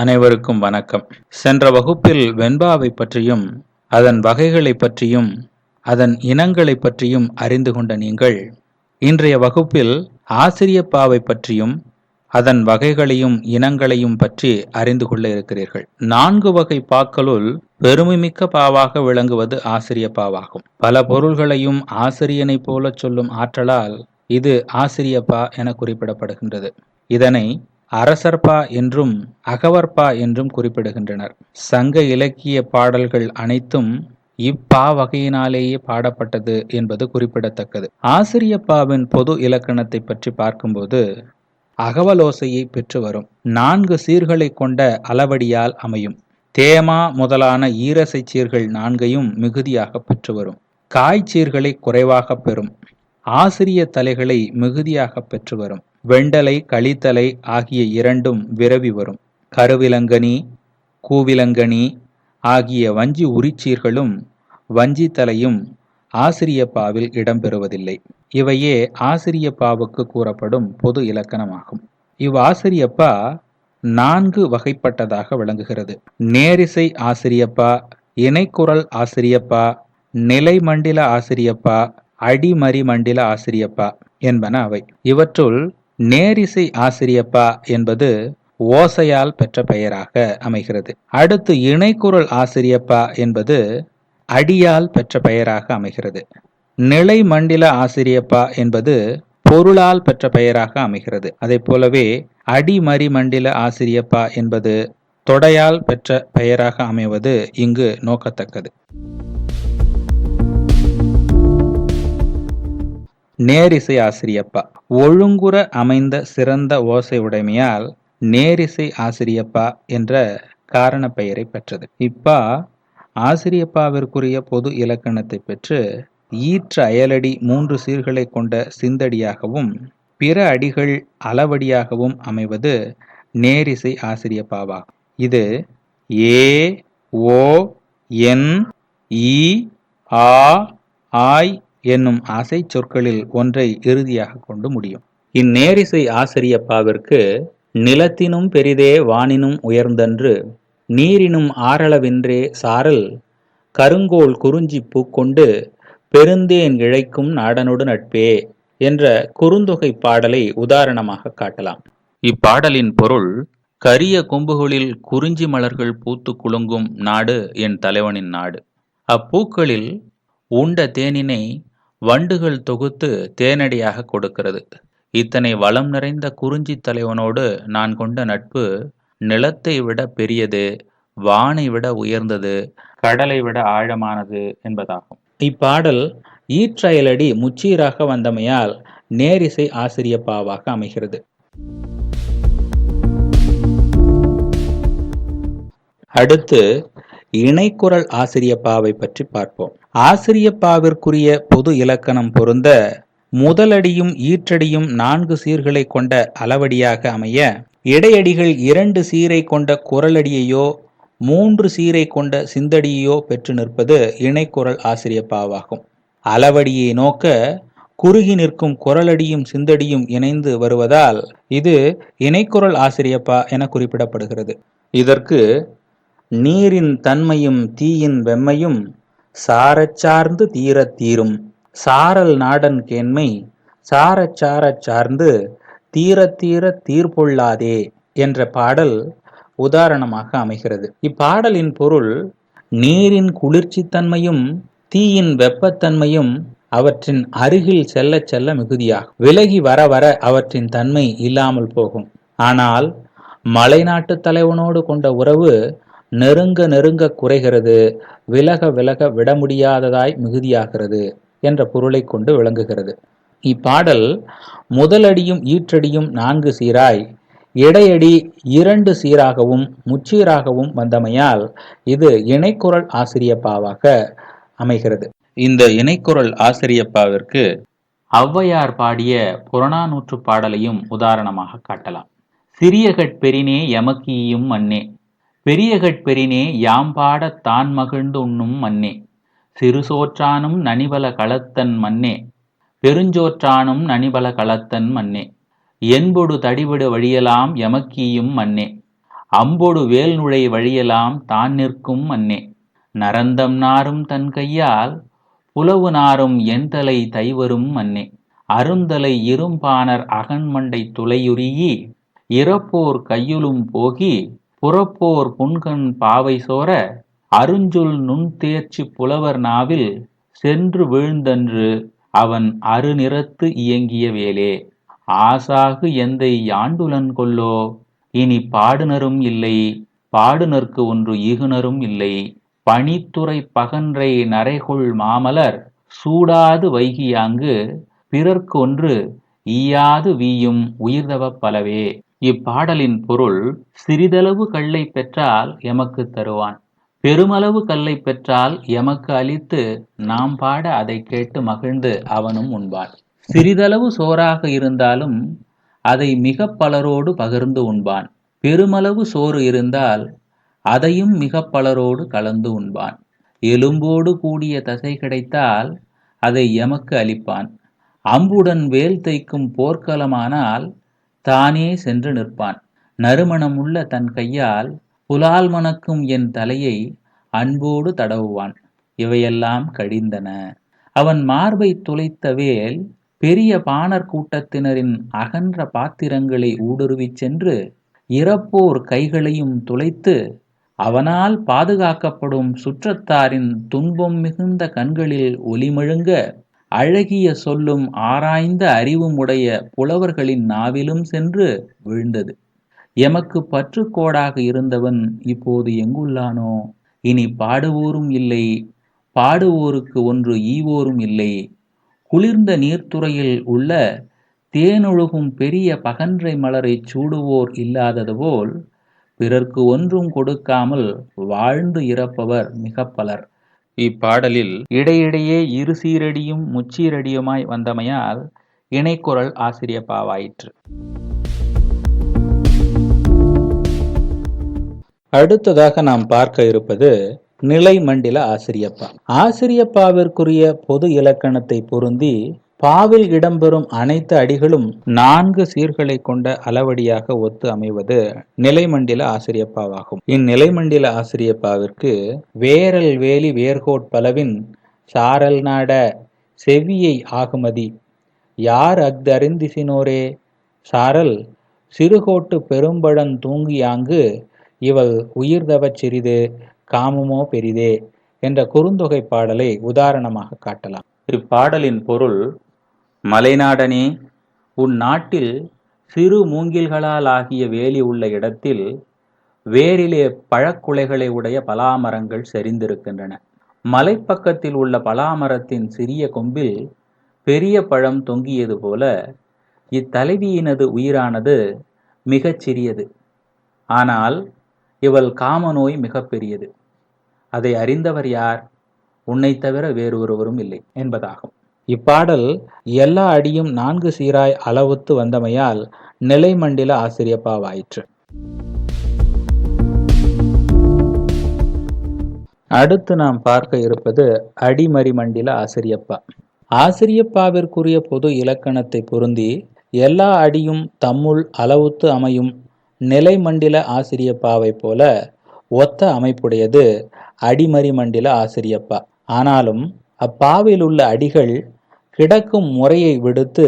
அனைவருக்கும் வணக்கம். சென்ற வகுப்பில் வெண்பாவை பற்றியும் அதன் வகைகளை பற்றியும் அதன் இனங்களை பற்றியும் அறிந்து கொண்ட நீங்கள் இன்றைய வகுப்பில் ஆசிரியப்பாவை பற்றியும் அதன் வகைகளையும் இனங்களையும் பற்றி அறிந்து கொள்ள இருக்கிறீர்கள். 4 வகை பாக்களுள் பெருமைமிக்க பாவாக விளங்குவது ஆசிரியப்பாவாகும். பல பொருள்களையும் ஆசிரியனைப் போல சொல்லும் ஆற்றலால் இது ஆசிரியப்பா என குறிப்பிடப்படுகின்றது. இதனை அரசர்பா என்றும் அகவற்பா என்றும் குறிப்பிடுகின்றனர். சங்க இலக்கிய பாடல்கள் அனைத்தும் இப்பா வகையினாலேயே பாடப்பட்டது என்பது குறிப்பிடத்தக்கது. ஆசிரியப்பாவின் பொது இலக்கணத்தை பற்றி பார்க்கும்போது அகவலோசையை பெற்று வரும். 4 சீர்களை கொண்ட அளவடியால் அமையும். தேமா முதலான ஈரசை சீர்கள் 4ஐயும் மிகுதியாக பெற்று வரும். காய்ச்சீர்களை குறைவாக பெறும். ஆசிரிய தலைகளை மிகுதியாக பெற்று வரும். வெண்டலை கழித்தலை ஆகிய 2ம் விரவி வரும். கருவிலங்கனி கூவிலங்கனி ஆகிய வஞ்சி உரிச்சீர்களும் வஞ்சித்தலையும் ஆசிரியப்பாவில் இடம்பெறுவதில்லை. இவையே ஆசிரியப்பாவுக்கு கூறப்படும் பொது இலக்கணமாகும். இவ்வாசிரியப்பா 4 வகைப்பட்டதாக விளங்குகிறது. நேரிசை ஆசிரியப்பா, இணைக்குரல் ஆசிரியப்பா, நிலைமண்டில ஆசிரியப்பா, அடிமறிமண்டில ஆசிரியப்பா என்பன அவை. இவற்றுள் நேரிசை ஆசிரியப்பா என்பது ஓசையால் பெற்ற பெயராக அமைகிறது. அடுத்து இணைக்குரல் ஆசிரியப்பா என்பது அடியால் பெற்ற பெயராக அமைகிறது. நிலை மண்டில ஆசிரியப்பா என்பது பொருளால் பெற்ற பெயராக அமைகிறது. அதை போலவே அடிமறி மண்டில ஆசிரியப்பா என்பது தொடையால் பெற்ற பெயராக அமைவது இங்கு நோக்கத்தக்கது. நேரிசை ஆசிரியப்பா ஒழுங்குற அமைந்த சிறந்த ஓசை உடைமையால் நேரிசை ஆசிரியப்பா என்ற காரண பெயரை பெற்றது. இப்பா ஆசிரியப்பாவிற்குரிய பொது இலக்கணத்தை பெற்று ஈற்ற அயலடி 3 சீர்களை கொண்ட சிந்தடியாகவும் பிற அடிகள் அளவடியாகவும் அமைவது நேரிசை ஆசிரியப்பாவாகும். இது ஏ ஓ என் ஈ ஆ ஆய் என்னும் அசை சொற்களில் ஒன்றை இறுதியாக கொண்டு முடியும். இந்நேரிசை ஆசிரியப்பாவிற்கு நிலத்தினும் பெரிதே வானினும் உயர்ந்தன்று நீரினும் ஆரளவின்றே சாரல் கருங்கோல் குறிஞ்சி பூக்கொண்டு பெருந்தேன் இழைக்கும் நாடனொடு நட்பே என்ற குறுந்தொகை பாடலை உதாரணமாக காட்டலாம். இப்பாடலின் பொருள் கரிய கொம்புகளில் குறிஞ்சி மலர்கள் பூத்து குலுங்கும் நாடு என் தலைவனின் நாடு. அப்பூக்களில் உண்ட தேனினை வண்டுகள் தொகுத்து தேனடியாக கொடுக்கிறது. இத்தனை வளம் நிறைந்த குறிஞ்சி தலைவனோடு நான் கொண்ட நட்பு நிலத்தை விட பெரியது, வானை விட உயர்ந்தது, கடலை விட ஆழமானது என்பதாகும். இப்பாடல் ஈற்றயலடி முச்சீராக வந்தமையால் நேரிசை ஆசிரியப்பாவாக அமைகிறது. அடுத்து இணைக்குரல் ஆசிரியப்பாவை பற்றி பார்ப்போம். ஆசிரியப்பாவிற்குரிய பொது இலக்கணம் பொருந்த முதலடியும் ஈற்றடியும் 4 சீர்களை கொண்ட அளவடியாக அமைய இடையடிகள் 2 சீரை கொண்ட குரலடியையோ 3 சீரை கொண்ட சிந்தடியையோ பெற்று நிற்பது இணைக்குரல் ஆசிரியப்பாவாகும். அளவடியை நோக்க குறுகி நிற்கும் குரலடியும் சிந்தடியும் இணைந்து வருவதால் இது இணைக்குரல் ஆசிரியப்பா என குறிப்பிடப்படுகிறது. இதற்கு நீரின் தன்மையும் தீயின் வெம்மையும் சாரச் சார்ந்து தீரத் தீரும் சாரல் நாடன் கேண்மை சாரச் சாரச் சார்ந்து தீரத் தீர தீர்பொள்ளாதே என்ற பாடல் உதாரணமாக அமைகிறது. இப்பாடலின் பொருள் நீரின் குளிர்ச்சித்தன்மையும் தீயின் வெப்பத்தன்மையும் அவற்றின் அருகில் செல்ல செல்ல மிகுதியாகும். விலகி வர வர அவற்றின் தன்மை இல்லாமல் போகும். ஆனால் மலைநாட்டு தலைவனோடு கொண்ட உறவு நெருங்க நெருங்க குறைகிறது, விலக விலக விட முடியாததாய் மிகுதியாகிறது என்ற பொருளை கொண்டு விளங்குகிறது. இப்பாடல் முதலடியும் ஈற்றடியும் 4 சீராய் இடையடி 2 சீராகவும் முச்சீராகவும் வந்தமையால் இது இணைக்குரல் ஆசிரியப்பாவாக அமைகிறது. இந்த இணைக்குரல் ஆசிரியப்பாவிற்கு ஔவையார் பாடிய புறநானூற்று பாடலையும் உதாரணமாக காட்டலாம். சிறியகட் பெரினே எமக்கீயும் மன்னே பெரியகட் பெரினே யாம்பாடத் தான் மகிழ்ந்து உண்ணும் மன்னே சிறுசோற்றானும் நனிபல களத்தன் மன்னே பெருஞ்சோற்றானும் நனிபல களத்தன் மன்னே என்பொடு தடிவிடு வழியலாம் எமக்கீயும் மன்னே அம்பொடு வேல் நுழை வழியெல்லாம் தான் நிற்கும் மன்னே. நரந்தம் நாரும் தன் கையால் புலவு நாரும் என்தலை தைவரும் மன்னே. அருந்தலை இரும்பாணர் அகன்மண்டை துளையுருகி இறப்போர் கையுளும் போகி புறப்போர் புன்கண் பாவை சோர அருஞ்சொல் நுண்தேர்ச்சி புலவர் நாவில் சென்று வீழ்ந்தன்று அவன் அருநிறத்து இயங்கிய வேலே. ஆசாகு எந்தை யாண்டுலன் கொல்லோ இனி பாடுனரும் இல்லை பாடுனர்க்கு ஒன்று ஈகுனரும் இல்லை. பனித்துறை பகன்றை நரைகொள் மாமலர் சூடாது வைகியாங்கு பிறர்க்கு ஒன்று ஈயாது வீயும் உயிர்தவப் பலவே. இப்பாடலின் பொருள், சிறிதளவு கல்லை பெற்றால் எமக்கு தருவான், பெருமளவு கல்லை பெற்றால் எமக்கு அளித்து நாம் பாட அதை கேட்டு மகிழ்ந்து அவனும் உண்பான். சிறிதளவு சோறாக இருந்தாலும் அதை மிக பலரோடு பகிர்ந்து உண்பான். பெருமளவு சோறு இருந்தால் அதையும் மிக பலரோடு கலந்து உண்பான். எலும்போடு கூடிய தசை கிடைத்தால் அதை எமக்கு அளிப்பான். அம்புடன் வேல் தைக்கும் போர்க்களமானால் தானே சென்று நிற்பான். நறுமணமுள்ள தன் கையால் புலால் மணக்கும் என் தலையை அன்போடு தடவுவான். இவையெல்லாம் கழிந்தன. அவன் மார்பை துளைத்த வேல் பெரிய பாணர் கூட்டத்தினரின் அகன்ற பாத்திரங்களை ஊடுருவிச் சென்று இறப்போர் கைகளையும் துளைத்து அவனால் பாதுகாக்கப்படும் சுற்றத்தாரின் துன்பம் மிகுந்த கண்களில் ஒளிமழுங்க அழகிய சொல்லும் ஆராய்ந்த அறிவும் உடைய புலவர்களின் நாவிலும் சென்று வீழ்ந்தது. எமக்கு பற்றுக்கோடாக இருந்தவன் இப்போது எங்குள்ளானோ? இனி பாடுவோரும் இல்லை, பாடுவோருக்கு ஒன்று ஈவோரும் இல்லை. குளிர்ந்த நீர்த்துறையில் உள்ள தேனொழுகும் பெரிய பகன்றை மலரை சூடுவோர் இல்லாதது போல் பிறர்க்கு ஒன்றும் கொடுக்காமல் வாழ்ந்து இறப்பவர் மிக பலர். இப்பாடலில் இடையிடையே இரு சீரடியும் முச்சீரடியுமாய் வந்தமையால் இணைக்குரல் ஆசிரியப்பாவாயிற்று. அடுத்ததாக நாம் பார்க்க இருப்பது நிலை மண்டில ஆசிரியப்பா. ஆசிரியப்பாவிற்குரிய பொது இலக்கணத்தை பொருந்தி பாவில் இடம்பெறும் அனைத்து அடிகளும் 4 சீர்களை கொண்ட அளவடியாக ஒத்து அமைவது நிலைமண்டில ஆசிரியப்பாவாகும். இந்நிலைமண்டில ஆசிரியப்பாவிற்கு வேரல் வேலி வேர்கோட் பலவின் சாரல் நாட செவ்வியை ஆகுமதி யார் அஃதறிந்திசினோரே சாரல் சிறுகோட்டு பெரும்பழன் தூங்கியாங்கு இவள் உயிர்தவச் சிறிது காமமோ பெரிதே என்ற குறுந்தொகை பாடலை உதாரணமாக காட்டலாம். இப்பாடலின் பொருள், மலைநாடனே, உன் நாட்டில் சிறு மூங்கில்களால் ஆகிய வேலி உள்ள இடத்தில் வேரிலே பழக்குலைகளை உடைய பலாமரங்கள் செறிந்திருக்கின்றன. மலைப்பக்கத்தில் உள்ள பலாமரத்தின் சிறிய கொம்பில் பெரிய பழம் தொங்கியது போல இத்தலைவியினது உயிரானது மிகச் சிறியது. ஆனால் இவள் காமநோய் மிக பெரியது. அதை அறிந்தவர் யார்? உன்னை தவிர வேறொருவரும் இல்லை என்பதாகும். இப்பாடல் எல்லா அடியும் 4 சீராய் அளவுத்து வந்தமையால் நிலைமண்டில ஆசிரியப்பாவாயிற்று. அடுத்து நாம் பார்க்க இருப்பது அடிமறி மண்டில ஆசிரியப்பா. ஆசிரியப்பாவிற்குரிய பொது இலக்கணத்தை பொருந்தி எல்லா அடியும் தம்முள் அளவுத்து அமையும் நிலைமண்டில ஆசிரியப்பாவை போல ஒத்த அமைப்புடையது அடிமறி மண்டில ஆசிரியப்பா. ஆனாலும் அப்பாவில் உள்ள அடிகள் கிடக்கும் முறையை விடுத்து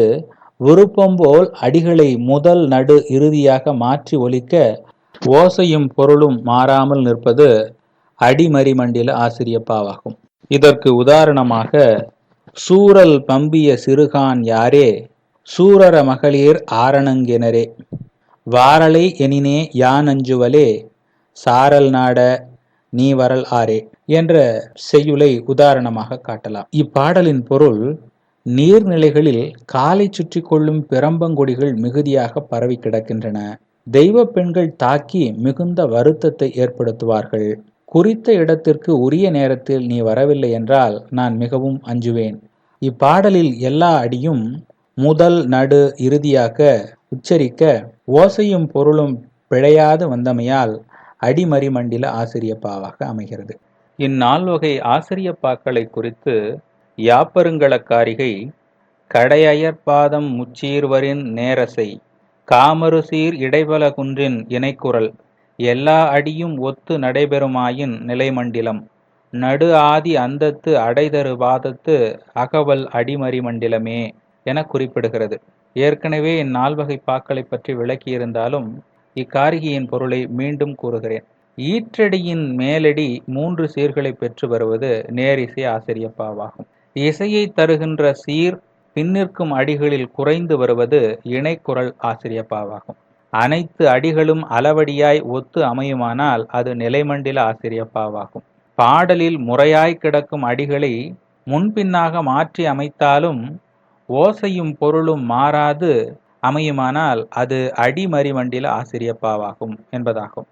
விருப்பம் போல் அடிகளை முதல் நடு இறுதியாக மாற்றி ஒலிக்க ஓசையும் பொருளும் மாறாமல் நிற்பது அடிமறி மண்டில ஆசிரியப்பாவாகும். இதற்கு உதாரணமாக, சூரல் பம்பிய சிறுகான் யாரே சூரர மகளிர் ஆரணங்கினரே வாரலை எனினே யான் அஞ்சுவலே சாரல் நாட நீ வரல் ஆரே என்ற செய்யுளை உதாரணமாக காட்டலாம். இப்பாடலின் பொருள், நீர்நிலைகளில் காலை சுற்றி கொள்ளும் பிரம்பங்கொடிகள் மிகுதியாக பரவி கிடக்கின்றன. தெய்வ பெண்கள் தாக்கி மிகுந்த வருத்தத்தை ஏற்படுத்துவார்கள். குறித்த இடத்திற்கு உரிய நேரத்தில் நீ வரவில்லை என்றால் நான் மிகவும் அஞ்சுவேன். இப்பாடலில் எல்லா அடியும் முதல் நடு இறுதியாக உச்சரிக்க ஓசையும் பொருளும் பிழையாது வந்தமையால் அடிமறி மண்டில ஆசிரியப்பாவாக அமைகிறது. இந்நால்வகை ஆசிரியப்பாக்களை குறித்து யாப்பருங்கலக்காரிகை கடையயற்பாதம் முச்சீர்வரின் நேரசை காமருசீர் இடைபல குன்றின் இணைக்குரல் எல்லா அடியும் ஒத்து நடைபெறுமாயின் நிலைமண்டிலம் நடு ஆதி அந்தத்து அடைதரு பாதத்து அகவல் அடிமறி மண்டிலமே என குறிப்பிடுகிறது. ஏற்கனவே இந்நால்வகை பாக்களை பற்றி விளக்கியிருந்தாலும் இக்காரிகையின் பொருளை மீண்டும் கூறுகிறேன். ஈற்றடியின் மேலடி 3 சீர்களை பெற்று வருவது நேரிசை ஆசிரியப்பாவாகும். இசையை தருகின்ற சீர் பின்னிற்கும் அடிகளில் குறைந்து வருவது இணைக்குரல் ஆசிரியப்பாவாகும். அனைத்து அடிகளும் அளவடியாய் ஒத்து அமையுமானால் அது நிலைமண்டில ஆசிரியப்பாவாகும். பாடலில் முறையாய் கிடக்கும் அடிகளை முன்பின்னாக மாற்றி அமைத்தாலும் ஓசையும் பொருளும் மாறாது அமையுமானால் அது அடிமறிமண்டில ஆசிரியப்பாவாகும் என்பதாகும்.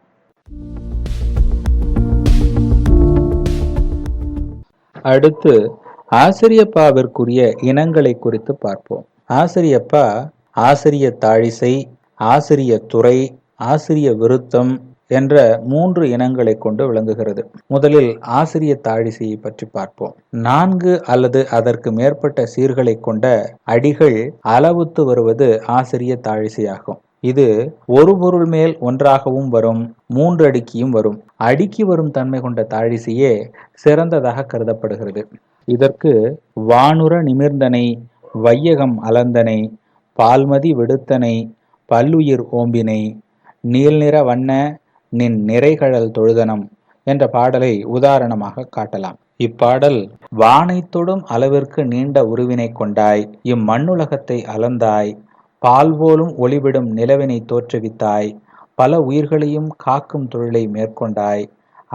அடுத்து ஆசிரியப்பாவிற்குரிய இனங்களை குறித்து பார்ப்போம். ஆசிரியப்பா ஆசிரிய தாழிசை, ஆசிரிய துறை, ஆசிரிய விருத்தம் என்ற 3 இனங்களை கொண்டு விளங்குகிறது. முதலில் ஆசிரிய தாழிசையை பற்றி பார்ப்போம். 4 அல்லது அதற்கு மேற்பட்ட சீர்களை கொண்ட அடிகள் அளவுத்து வருவது ஆசிரிய தாழிசையாகும். இது ஒரு பொருள் மேல் ஒன்றாகவும் வரும், 3 அடுக்கியும் வரும். அடுக்கி வரும் தன்மை கொண்ட தாழிசையே சிறந்ததாக கருதப்படுகிறது. இதற்கு வானுர நிமிர்ந்தனை, வையகம் அலர்ந்தனை, பால்மதி விடுத்தனை, பல்லுயிர் ஓம்பினை, நீல்நிற வண்ண நின் நிறைகழல் தொழுதனம் என்ற பாடலை உதாரணமாக காட்டலாம். இப்பாடல் வானை தொடும் அளவிற்கு நீண்ட உருவினை கொண்டாய், இம்மண்ணுலகத்தை அளந்தாய், பால் போலும் ஒளிவிடும் நிலவினை தோற்றுவித்தாய், பல உயிர்களையும் காக்கும் தொழிலை மேற்கொண்டாய்,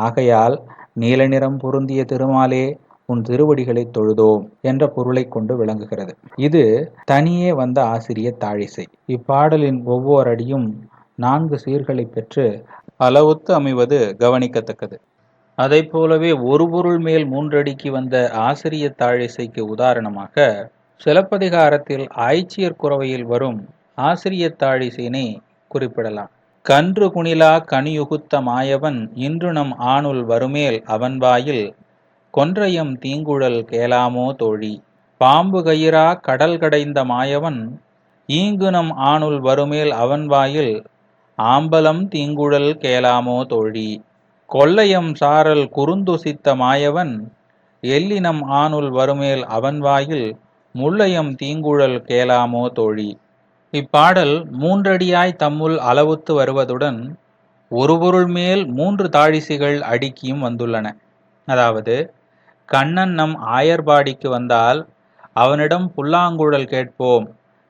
ஆகையால் நீல நிறம் பொருந்திய திருமாலே உன் திருவடிகளை தொழுதோம் என்ற பொருளை கொண்டு விளங்குகிறது. இது தனியே வந்த ஆசிரிய தாழிசை. இப்பாடலின் ஒவ்வொரு அடியும் 4 சீர்களை பெற்று அளவுத்து அமைவது கவனிக்கத்தக்கது. அதை போலவே ஒரு பொருள் மேல் 3 அடிக்கு வந்த ஆசிரிய தாழிசைக்கு உதாரணமாக சிலப்பதிகாரத்தில் ஆய்ச்சியர் குரவையில் வரும் ஆசிரிய தாழிசையினை குறிப்பிடலாம். கன்று குணிலா கனியுகுத்த மாயவன் இன்று நம் ஆணுல் வருமேல் அவன் வாயில் கொன்றையம் தீங்குழல் கேளாமோ தோழி, பாம்பு கயிறா கடல் கடைந்த மாயவன் ஈங்கு நம் ஆணுல் வருமேல் அவன் வாயில் ஆம்பலம் தீங்குழல் கேளாமோ தோழி, கொல்லையம் சாரல் குறுந்துசித்த மாயவன் எல்லினம் ஆணுல் வருமேல் அவன் வாயில் முல்லையம் தீங்குழல் கேளாமோ தோழி. இப்பாடல் 3 அடியாய் தம்முள் அளவுத்து வருவதுடன் ஒரு பொருள் மேல் 3 தாழிசைகள் அடுக்கியும் வந்துள்ளன. அதாவது கண்ணன் நம் ஆயர்பாடிக்கு வந்தால் அவனிடம் புல்லாங்குழல் கேட்போம்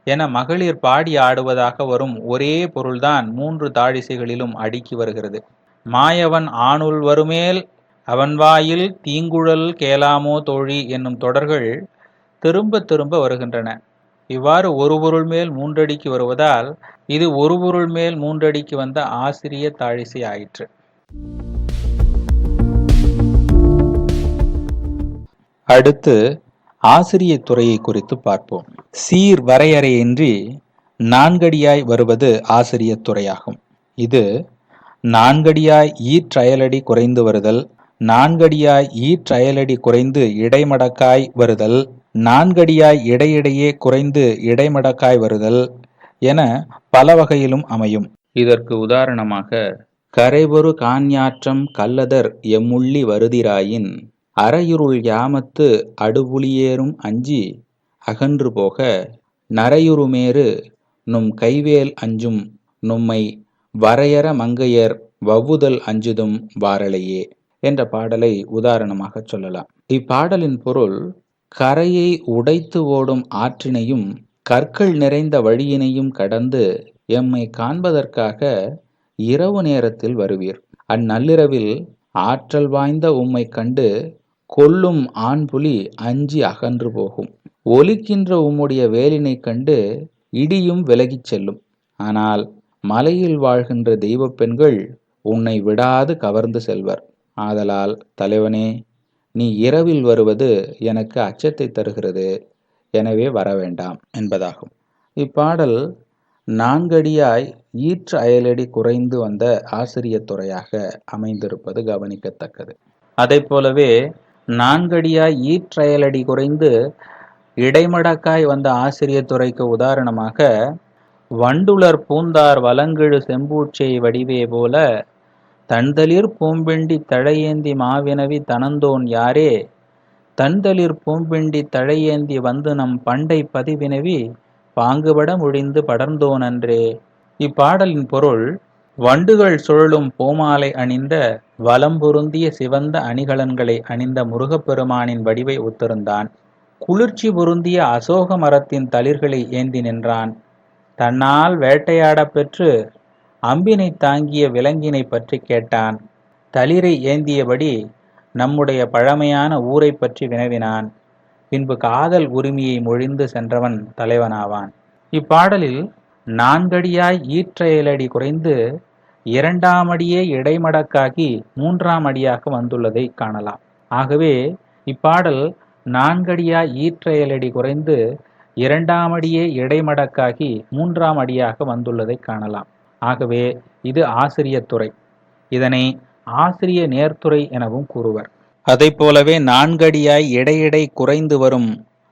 என மகளிர் பாடி ஆடுவதாக வரும் ஒரே பொருள்தான் 3 தாழிசைகளிலும் அடுக்கி வருகிறது. மாயவன் ஆணுல் வருமேல் அவன் வாயில் தீங்குழல் கேளாமோ தோழி என்னும் தொடர்கள் திரும்ப திரும்ப வருகின்றன. இவ்வாறு ஒரு பொருள் மேல் 3 அடிக்கு வருவதால் இது ஒரு பொருள் மேல் 3 அடிக்கு வந்த ஆசிரிய தாழிசை ஆயிற்று. அடுத்து ஆசிரிய துறையை குறித்து பார்ப்போம். சீர் வரையறையின்றி 4 அடியாய் வருவது ஆசிரிய துறையாகும். இது 4 அடியாய் ஈற்றயலடி குறைந்து வருதல், 4 அடியாய் ஈற்றயலடி குறைந்து இடைமடக்காய் வருதல், 4 அடியாய் இடையிடையே குறைந்து இடைமடக்காய் வருதல் என பல வகையிலும் அமையும். இதற்கு உதாரணமாக கரைபொரு காஞ்ஞாற்றம் கல்லதர் எம்முள்ளி வருதிராயின் அரையுருள் யாமத்து அடுபுலியேறும் அஞ்சி அகன்று போக நரையுருமேறு நும் கைவேல் அஞ்சும் நும்மை வரையற மங்கையர் வவ்வுதல் அஞ்சுதும் வாரலையே என்ற பாடலை உதாரணமாக சொல்லலாம். இப்பாடலின் பொருள் கரையை உடைத்து ஓடும் ஆற்றினையும் கற்கள் நிறைந்த வழியினையும் கடந்து எம்மை காண்பதற்காக இரவு நேரத்தில் வருவீர். அந்நள்ளிரவில் ஆற்றல் வாய்ந்த உம்மை கண்டு கொல்லும் ஆண்புலி அஞ்சி அகன்று போகும். ஒலிக்கின்ற உம்முடைய வேலினை கண்டு இடியும் விலகிச் செல்லும். ஆனால் மலையில் வாழ்கின்ற தெய்வ பெண்கள் உன்னை விடாது கவர்ந்து செல்வர். ஆதலால் தலைவனே, நீ இரவில் வருவது எனக்கு அச்சத்தை தருகிறது, எனவே வர வேண்டாம் என்பதாகும். இப்பாடல் 4 அடியாய் ஈற்று அயலடி குறைந்து வந்த ஆசிரிய துறையாக அமைந்திருப்பது கவனிக்கத்தக்கது. அதை போலவே 4 அடியாய் ஈற்றயலடி குறைந்து இடைமடக்காய் வந்த ஆசிரிய துறைக்கு உதாரணமாக வண்டுலர் பூந்தார் வலங்கிழு செம்பூட்சை வடிவே போல தண்தளிர் பூம்பெண்டி தழையேந்தி மாவினவி தனந்தோன் யாரே தண்தளிர் பூம்பெண்டி தழையேந்தி வந்து நம் பண்டை பதிவினவி பாங்குபட முடிந்து படர்ந்தோனன்றே. இப்பாடலின் பொருள், வண்டுகள் சுழலும் பூமாலை அணிந்த வலம் பொருந்திய சிவந்த அணிகலன்களை அணிந்த முருகப்பெருமானின் வடிவை ஒத்திருந்தான். குளிர்ச்சி பொருந்திய அசோக மரத்தின் தளிர்களை ஏந்தி நின்றான். தன்னால் வேட்டையாடப் பெற்று அம்பினை தாங்கிய விலங்கினை பற்றி கேட்டான். தளிரை ஏந்தியபடி நம்முடைய பழமையான ஊரை பற்றி வினவினான். பின்பு காதல் உரிமையை மொழிந்து சென்றவன் தலைவனாவான். இப்பாடலில் நான்கடியாய் ஈற்றயலடி குறைந்து இரண்டாம் அடியே இடைமடக்காகி மூன்றாம் அடியாக வந்துள்ளதை காணலாம். ஆகவே இப்பாடல் நான்கடியாய் ஈற்றயலடி குறைந்து இரண்டாம் அடியே இடைமடக்காகி மூன்றாம் அடியாக வந்துள்ளதை காணலாம். ஆகவே இது ஆசிரியத்துறை. இதனை ஆசிரிய நேர்த்துறை எனவும் கூறுவர். அதை போலவே நான்கடியாய் இடையிடை குறைந்து வரும்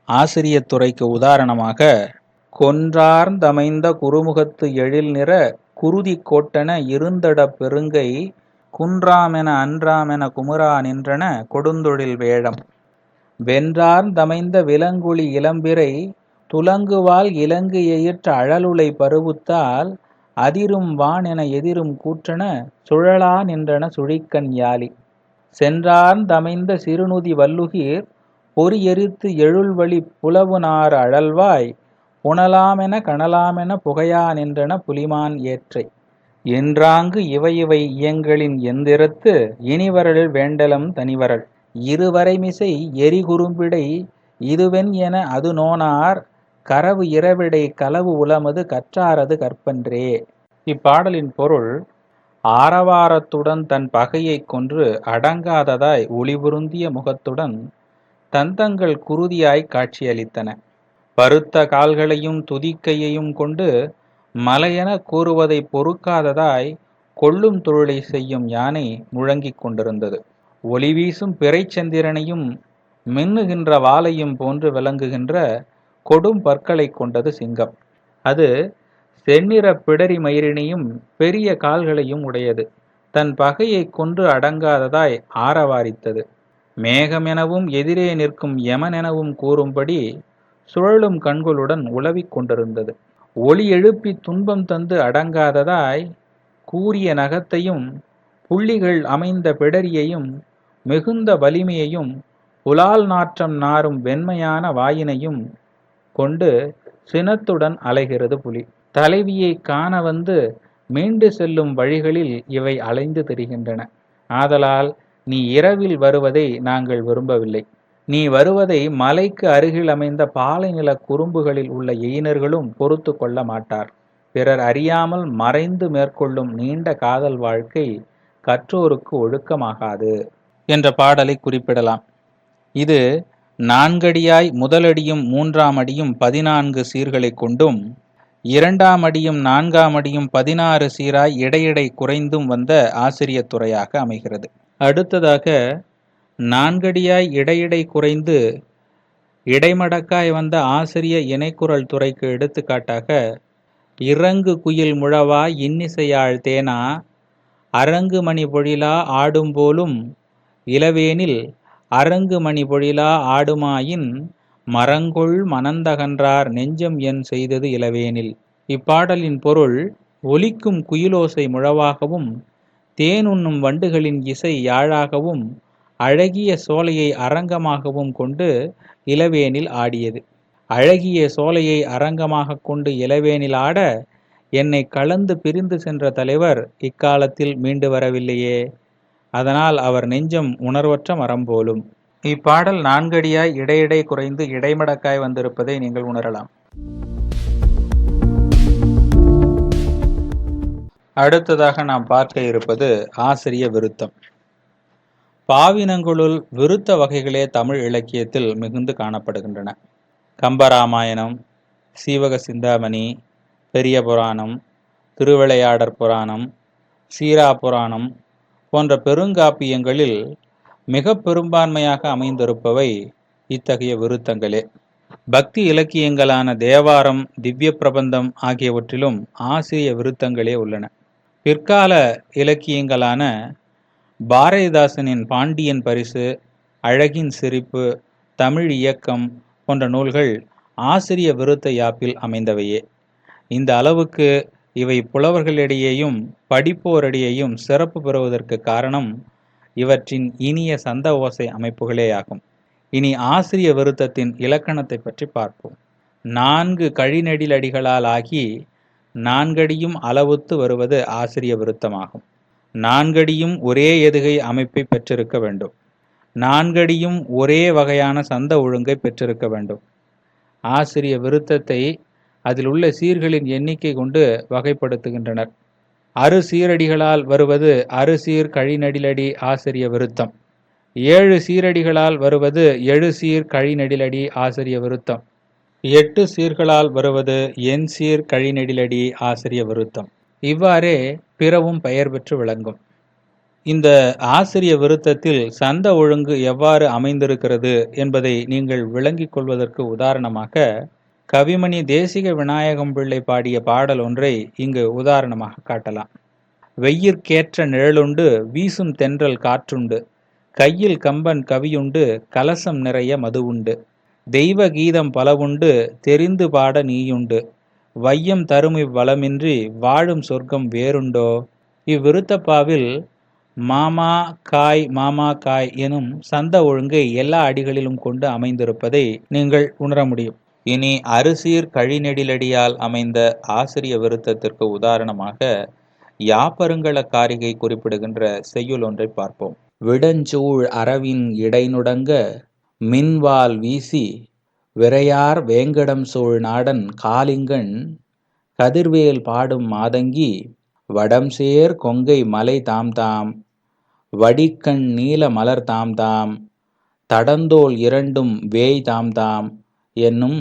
ஆசிரியத்துறைக்கு உதாரணமாக, கொன்றார்ந்தமைந்த குறுமுகத்து எழில் நிற குருதி கோட்டென இருந்தட பெருங்கை குன்றாமென அன்றாமென குமுறா நின்றன கொடுந்தொழில் வேழம். வென்றார்ந்தமைந்த விலங்குழி இளம்பிறை துலங்குவால் இலங்கு எயிற்ற அழலுளை பருவுத்தால் அதிரும் வான் என எதிரும் கூற்றன சுழலா நின்றன சுழிக்கண் யாலி. சென்றார்ந்தமைந்த சிறுநுதி வல்லுகிர் பொறி எரித்து எழுள்வழி புலவுநாறு அழல்வாய் புனலாமென கனலாமென புகையா நின்றன புலிமான் ஏற்றை. என்றாங்கு இவையிவை இயங்களின் எந்திரத்து இனிவரல் வேண்டலம் தனிவரல். இருவரைமிசை எரிகுறும்பிடை இதுவென் என அது நோனார் கரவு இரவிடை களவு உளமது கற்றாரது கற்பன்றே. இப்பாடலின் பொருள், ஆரவாரத்துடன் தன் பகையைக் கொன்று அடங்காததாய் ஒளிபுருந்திய முகத்துடன் தந்தங்கள் குருதியாய் காட்சியளித்தன. பருத்த கால்களையும் துதிக்கையையும் கொண்டு மலையென கூறுவதை பொறுக்காததாய் கொள்ளும் தொழிலை செய்யும் யானை முழங்கிக் கொண்டிருந்தது. ஒளி வீசும் பிறைச்சந்திரனையும் மின்னுகின்ற வாளையும் போன்று விளங்குகின்ற கொடும் பற்களை கொண்டது சிங்கம். அது செந்நிற பிடரி மயிரினையும் பெரிய கால்களையும் உடையது. தன் பகையை கொன்று அடங்காததாய் ஆரவாரித்தது. மேகமெனவும் எதிரே நிற்கும் யமனெனவும் கூறும்படி சுழலும் கண்களுடன் உலவிக் கொண்டிருந்தது. ஒளி எழுப்பி துன்பம் தந்து அடங்காததாய் கூரிய நகத்தையும் புள்ளிகள் அமைந்த பிடரியையும் மிகுந்த வலிமையையும் புலால் நாற்றம் நாரும் வெண்மையான வாயினையும் கொண்டு சினத்துடன் அலைகிறது புலி. தலைவியை காண வந்து மீண்டு செல்லும் வழிகளில் இவை அலைந்து திரிகின்றன. ஆதலால் நீ இரவில் வருவதை நாங்கள் விரும்பவில்லை. நீ வருவதை மலைக்கு அருகில் அமைந்த பாலை நில குறும்புகளில் உள்ள எயினர்களும் பொறுத்து கொள்ள மாட்டார். பிறர் அறியாமல் மறைந்து மேற்கொள்ளும் நீண்ட காதல் வாழ்க்கை கற்றோருக்கு ஒழுக்கமாகாது என்ற பாடலை குறிப்பிடலாம். இது நான்கடியாய் முதலடியும் மூன்றாம் அடியும் 14 சீர்களை கொண்டும் இரண்டாம் அடியும் நான்காம் அடியும் 16 சீராய் இடையிடை குறைந்தும் வந்த ஆசிரியத்துறையாக அமைகிறது. அடுத்ததாக நான்கடியாய் இடையிடை குறைந்து இடைமடக்காய் வந்த ஆசிரிய இணைக்குரல் துறைக்கு எடுத்துக்காட்டாக, இறங்கு குயில் முழவா இன்னிசையாழ் தேனா அரங்கு மணி பொழிலா ஆடும்போலும் இளவேனில் அரங்கு மணி பொழிலா ஆடுமாயின் மரங்கொள் மனந்தகன்றார் நெஞ்சம் என் செய்தது இளவேனில். இப்பாடலின் பொருள், ஒலிக்கும் குயிலோசை முழவாகவும் தேனுண்ணும் வண்டுகளின் இசை யாழாகவும் அழகிய சோலையை அரங்கமாகவும் கொண்டு இளவேனில் ஆடியது. அழகிய சோலையை அரங்கமாக கொண்டு இளவேனில் ஆட என்னை கலந்து பிரிந்து சென்ற தலைவர் இக்காலத்தில் மீண்டு வரவில்லையே, அதனால் அவர் நெஞ்சம் உணர்வற்ற மரம் போலும். இப்பாடல் நான்கடியாய் இடையிடை குறைந்து இடைமடக்காய் வந்திருப்பதை நீங்கள் உணரலாம். அடுத்ததாக நாம் பார்க்க இருப்பது ஆசிரிய விருத்தம். பாவினங்களுள் விருத்த வகைகளே தமிழ் இலக்கியத்தில் மிகுந்து காணப்படுகின்றன. கம்பராமாயணம், சீவக சிந்தாமணி, பெரிய புராணம், திருவிளையாடற் புராணம், சீரா புராணம் போன்ற பெருங்காப்பியங்களில் மிக பெரும்பான்மையாக அமைந்திருப்பவை இத்தகைய விருத்தங்களே. பக்தி இலக்கியங்களான தேவாரம், திவ்ய பிரபந்தம் ஆகியவற்றிலும் ஆசிரிய விருத்தங்களே உள்ளன. பிற்கால இலக்கியங்களான பாரதிதாசனின் பாண்டியன் பரிசு, அழகின் சிரிப்பு, தமிழ் இயக்கம் போன்ற நூல்கள் ஆசிரிய விருத்த யாப்பில் அமைந்தவையே. இந்த அளவுக்கு இவை புலவர்களிடையேயும் படிப்போரிடையேயும் சிறப்பு பெறுவதற்கு காரணம் இவற்றின் இனிய சந்த ஓசை அமைப்புகளேயாகும். இனி ஆசிரிய விருத்தத்தின் இலக்கணத்தை பற்றி பார்ப்போம். 4 கழிநெடிலடிகளால் ஆகி 4 அடியும் அளவுத்து வருவது ஆசிரிய விருத்தமாகும். 4 அடியும் ஒரே எதுகை அமைப்பை பெற்றிருக்க வேண்டும். 4 அடியும் ஒரே வகையான சந்த ஒழுங்கை பெற்றிருக்க வேண்டும். ஆசிரிய விருத்தத்தை அதில் உள்ள சீர்களின் எண்ணிக்கை கொண்டு வகைப்படுத்துகின்றனர். அறு சீரடிகளால் வருவது அறுசீர் கழிநெடிலடி ஆசிரிய விருத்தம். 7 சீரடிகளால் வருவது 7 சீர் கழிநெடிலடி ஆசிரிய விருத்தம். 8 சீர்களால் வருவது எண்சீர் கழிநெடிலடி ஆசிரிய விருத்தம். இவ்வாறே பிறவும் பெயர் பெற்று விளங்கும். இந்த ஆசிரிய விருத்தத்தில் சந்த ஒழுங்கு எவ்வாறு அமைந்திருக்கிறது என்பதை நீங்கள் விளங்கிக் கொள்வதற்கு உதாரணமாக கவிமணி தேசிக விநாயகம் பிள்ளை பாடிய பாடல் ஒன்றை இங்கு உதாரணமாக காட்டலாம். வெய்யிற்கேற்ற நிழலுண்டு வீசும் தென்றல் காற்றுண்டு, கையில் கம்பன் கவியுண்டு கலசம் நிறைய மதுவுண்டு, தெய்வ கீதம் பலவுண்டு தெரிந்து பாட நீயுண்டு, வையம் தருமி வளமின்றி வாழும் சொர்க்கம் வேறுண்டோ. இவ்விருத்தப்பாவில் மாமா காய் எனும் சந்த ஒழுங்கை எல்லா அடிகளிலும் கொண்டு அமைந்திருப்பதை நீங்கள் உணர முடியும். இனி அறுசீர் கழிநெடிலடியால் அமைந்த ஆசிரிய விருத்தத்திற்கு உதாரணமாக யாப்பருங்கல காரிகை குறிப்பிடுகின்ற செய்யுள் ஒன்றை பார்ப்போம். விடஞ்சூழ் அரவின் இடைநுடங்க மின்வால் வீசி விரையார் வேங்கடம் சூழ் நாடன் காலிங்கன் கதிர்வேல் பாடும் மாதங்கி வடம்சேர் கொங்கை மலை தாம்தாம் வடிக்கண் நீல மலர் தாம்தாம் தடந்தோள் இரண்டும் வேய் தாம்தாம் என்னும்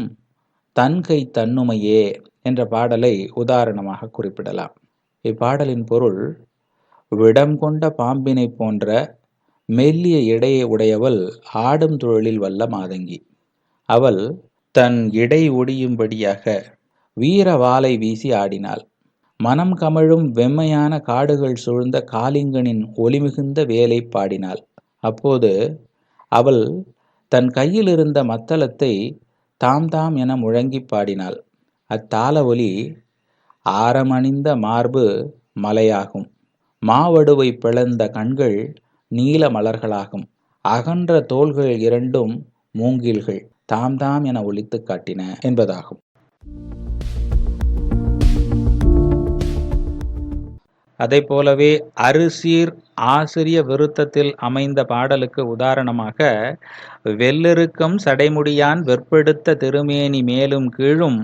தன்கை தன்னுமையே என்ற பாடலை உதாரணமாக குறிப்பிடலாம். இப்பாடலின் பொருள், விடம் கொண்ட பாம்பினை போன்ற மெல்லிய இடையை உடையவள் ஆடும் தொழிலில் வல்ல மாதங்கி. அவள் தன் இடை ஒடியும்படியாக வீரவாளை வீசி ஆடினாள். மனம் கமழும் வெம்மையான காடுகள் சூழ்ந்த காலிங்கனின் ஒளிமிகுந்த வேலை பாடினாள். அப்போது அவள் தன் கையில் இருந்த மத்தளத்தை தாம் தாம் என முழங்கி பாடினாள். அத்தாள ஒலி ஆரமணிந்த மார்பு மலையாகும், மாவடுவை பிளந்த கண்கள் நீல மலர்களாகும், அகன்ற தோள்கள் இரண்டும் மூங்கில்கள் தாம் தாம் என ஒலித்து காட்டின என்பதாகும். அதை போலவே அறுசீர் ஆசிரிய விருத்தத்தில் அமைந்த பாடலுக்கு உதாரணமாக வெள்ளிருக்கும் சடைமுடியான் வெற்பெடுத்த திருமேனி மேலும் கீழும்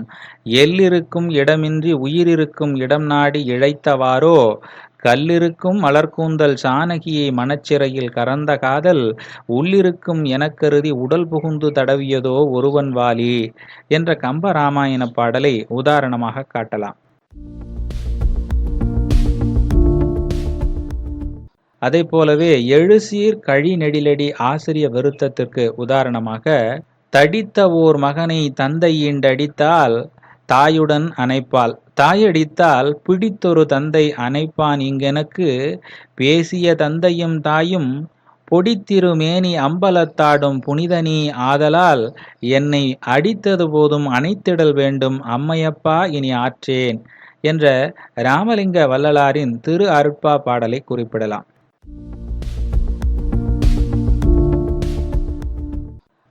எல்லிருக்கும் இடமின்றி உயிரிருக்கும் இடம் நாடி இழைத்தவாறோ கல்லிருக்கும் மலர்கூந்தல் சானகியை மனச்சிறையில் கறந்த காதல் உள்ளிருக்கும் எனக்கருதி உடல் புகுந்து தடவியதோ ஒருவன் வாலி என்ற கம்பராமாயண பாடலை உதாரணமாக காட்டலாம். அதை போலவே எழுசீர் கழிநெடிலடி ஆசிரிய விருத்தத்திற்கு உதாரணமாக தடித்த ஓர் மகனை தந்தை ஈண்டடித்தால் தாயுடன் அணைப்பாள், தாயடித்தால் பிடித்தொரு தந்தை அணைப்பான் இங்கெனக்கு பேசிய தந்தையும் தாயும் பொடித்திருமேனி அம்பலத்தாடும் புனிதனி ஆதலால் என்னை அடித்தது போதும் அணைத்திடல் வேண்டும் அம்மையப்பா இனி ஆற்றேன் என்ற ராமலிங்க வள்ளலாரின் திரு அருட்பா பாடலை குறிப்பிடலாம்.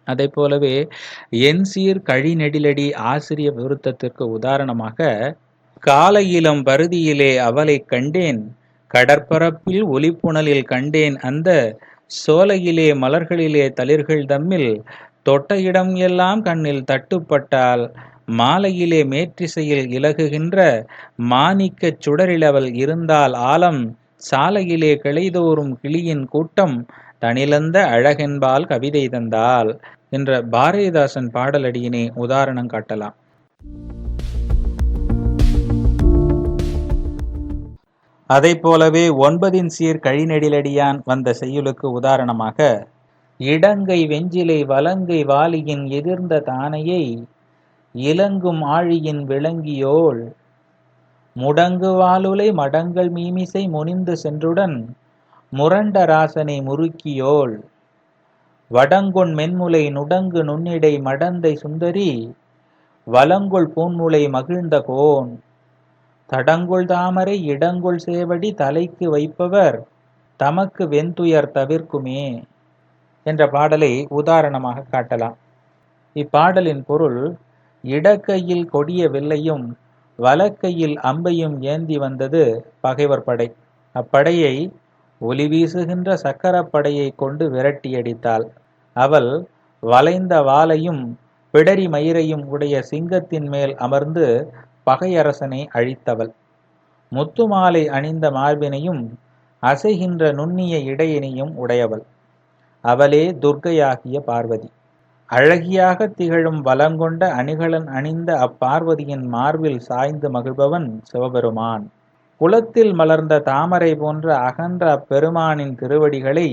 அதை போலவே எண்சீர் கழிநெடிலடி ஆசிரிய விருத்தத்திற்கு உதாரணமாக காலையிலம் பருதியிலே அவளை கண்டேன், கடற்பரப்பில் ஒளிப்புணலில் கண்டேன், அந்த சோலையிலே மலர்களிலே தளிர்கள் தம்மில் தொட்ட இடம் எல்லாம் கண்ணில் தட்டுப்பட்டால் மாலையிலே மேற்றிசையில் இலகுகின்ற மாணிக்கச் சுடரிலவள் இருந்தால் ஆலம் சாலையிலே கிளைதோறும் கிளியின் கூட்டம் தனிலந்த அழகென்பால் கவிதை தந்தால் என்ற பாரதிதாசன் பாடலடியினை உதாரணம் காட்டலாம். அதை போலவே 9 சீர் கழிநெடிலடியான் வந்த செய்யுளுக்கு உதாரணமாக இடங்கை வெஞ்சிலை வலங்கை வாலியின் எதிர்ந்த தானையை இலங்கும் ஆழியின் விளங்கியோள் முடங்கு வாலுலை மடங்கள் மீமிசை முனிந்து சென்றுடன் முரண்ட ராசனை முறுக்கியோள் வடங்கொண் மென்முலை நுடங்கு நுண்ணிடை மடந்தை சுந்தரி வலங்கொள் பூன்முலை மகிழ்ந்த கோன் தடங்கொள் தாமரை இடங்கொள் சேவடி தலைக்கு வைப்பவர் தமக்கு வெந்துயர் தவிர்க்குமே என்ற பாடலை உதாரணமாக காட்டலாம். இப்பாடலின் பொருள், இடக்கையில் கொடிய வில்லையும் வலக்கையில் அம்பையும் ஏந்தி வந்தது பகைவர் படை. அப்படையை ஒளி வீசுகின்ற சக்கரப்படையை கொண்டு விரட்டியடித்தாள். அவள் வளைந்த வாளையும் பிடரி மயிரையும் உடைய சிங்கத்தின் மேல் அமர்ந்து பகையரசனை அழித்தவள். முத்துமாலை அணிந்த மார்பினையும் அசைகின்ற நுண்ணிய இடையினையும் உடையவள். அவளே துர்க்கையாகிய பார்வதி. அழகியாக திகழும் வலங்கொண்ட அணிகலன் அணிந்த அப்பார்வதியின் மார்பில் சாய்ந்து மகிழ்பவன் சிவபெருமான். குளத்தில் மலர்ந்த தாமரை போன்ற அகன்ற அப்பெருமானின் திருவடிகளை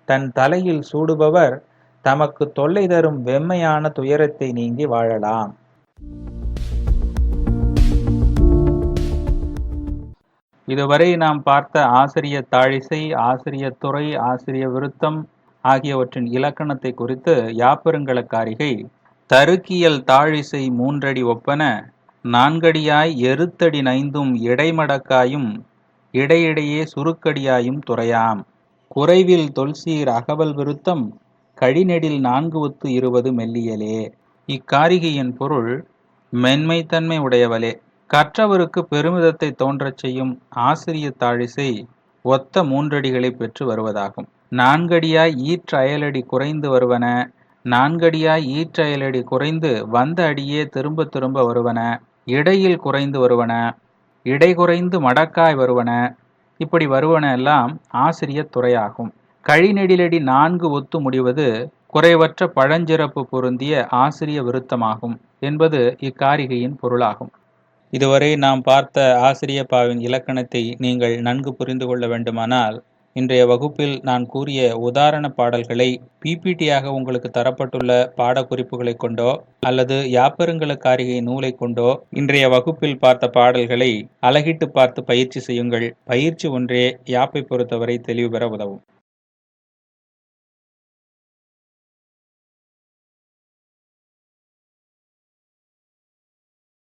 தன் தலையில் சூடுபவர் தமக்கு தொல்லை தரும் வெம்மையான துயரத்தை நீங்கி வாழலாம். இதுவரை நாம் பார்த்த ஆசிரிய தாழிசை, ஆசிரிய துறை, ஆசிரிய விருத்தம் ஆகியவற்றின் இலக்கணத்தை குறித்து யாப்பருங்கலக்காரிகை, தருக்கியல் தாழிசை 3 அடி ஒப்பன, 4 அடியாய் எருத்தடி 5 இடைமடக்காயும் இடையிடையே சுருக்கடியாயும் துறையாம். குறைவில் தொல்சீர் அகவல் விருத்தம் கழிநெடில் 4 ஒத்து 20 மெல்லியலே. இக்காரிகையின் பொருள், மென்மைத்தன்மை உடையவளே, கற்றவருக்கு பெருமிதத்தை தோன்றச் செய்யும் ஆசிரிய தாழிசை ஒத்த 3 அடிகளை பெற்று வருவதாகும். 4 அடியாய் ஈற்ற அயலடி குறைந்து வருவன, 4 அடியாய் ஈற்ற அயலடி குறைந்து வந்த அடியே திரும்ப திரும்ப வருவன, இடையில் குறைந்து வருவன, இடை குறைந்து மடக்காய் வருவன, இப்படி வருவன எல்லாம் ஆசிரிய துறையாகும். கழிநெடிலடி 4 ஒத்து முடிவது குறைவற்ற பழஞ்சிறப்பு பொருந்திய ஆசிரிய விருத்தமாகும் என்பது இக்காரிகையின் பொருளாகும். இதுவரை நாம் பார்த்த ஆசிரியப்பாவின் இலக்கணத்தை நீங்கள் நன்கு புரிந்து கொள்ள வேண்டுமானால், இன்றைய வகுப்பில் நான் கூறிய உதாரண பாடல்களை பிபிடியாக உங்களுக்கு தரப்பட்டுள்ள பாடக்குறிப்புகளை கொண்டோ அல்லது யாப்பருங்கலக்காரிகை நூலை கொண்டோ இன்றைய வகுப்பில் பார்த்த பாடல்களை அலகிட்டு பார்த்து பயிற்சி செய்யுங்கள். பயிற்சி ஒன்றே யாப்பை பொறுத்தவரை தெளிவு பெற உதவும்.